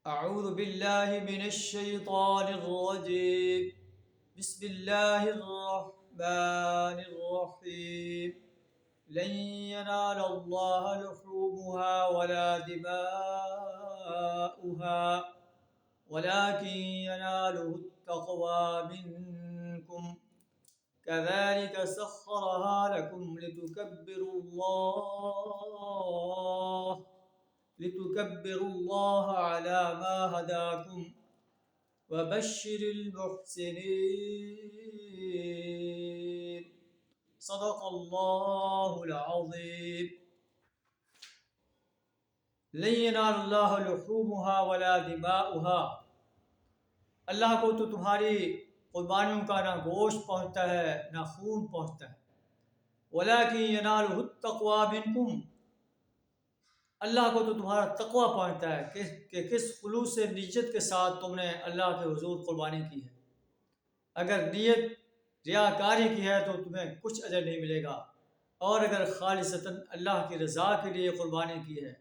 أعوذ بالله من الشيطان الرجيم. بسم الله الرحمن الرحيم. لن ينال الله لحومها ولا دماؤها ولكن يناله التقوى منكم. كذلك سخرها لكم لتكبروا الله على ما هداكم وبشر المحسنين. صدق الله العظيم. لن ينال الله لحومها ولا دماؤها. اللہ کو تو تمہاری قربانیوں کا نہ گوشت پہنچتا ہے نہ خون پہنچتا ہے. وَلَكِنْ يَنَالُهُ التَّقْوَى مِنْكُمْ. اللہ کو تو تمہارا تقوی پہنچتا ہے کہ کس خلوص سے نیت کے ساتھ تم نے اللہ کے حضور قربانی کی ہے. اگر نیت ریاکاری کی ہے تو تمہیں کچھ اجر نہیں ملے گا، اور اگر خالصتاً اللہ کی رضا کے لیے قربانی کی ہے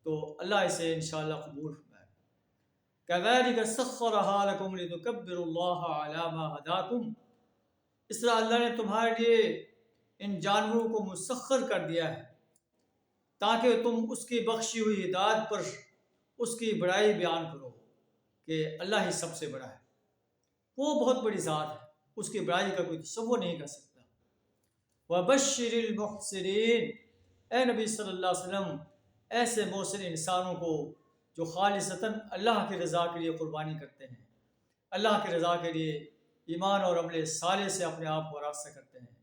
تو اللہ اسے انشاءاللہ قبول فرمائے. كَذَلِكَ سَخَّرَهَا لَكُمْ لِتُكَبِّرُوا اللَّهَ عَلَى مَا هَدَاكُمْ. اس طرح اللہ نے تمہارے لیے ان جانوروں کو مسخر کر دیا ہے تاکہ تم اس کی بخشی ہوئی ہدایت پر اس کی بڑائی بیان کرو کہ اللہ ہی سب سے بڑا ہے، وہ بہت بڑی ذات ہے، اس کی بڑائی کا کوئی تصور نہیں کر سکتا. وَبَشِّرِ الْمُحْسِنِينَ. اے نبی صلی اللہ علیہ وسلم ایسے محسن انسانوں کو جو خالصتاً اللہ کی رضا کے لیے قربانی کرتے ہیں، اللہ کی رضا کے لیے ایمان اور عمل صالح سے اپنے آپ کو آراستہ کرتے ہیں،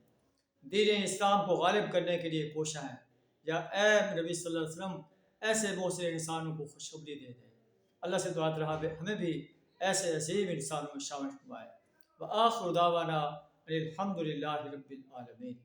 دین اسلام کو غالب کرنے کے لیے کوشاں ہیں. یا اے نبی صلی اللہ علیہ وسلم ایسے محسن انسانوں کو خوشخبری دے دیں. اللہ سے دعا رہا ہمیں بھی ایسے عظیم انسانوں میں شامل فرمائے. وآخر دعوانا الحمد للہ رب العالمین.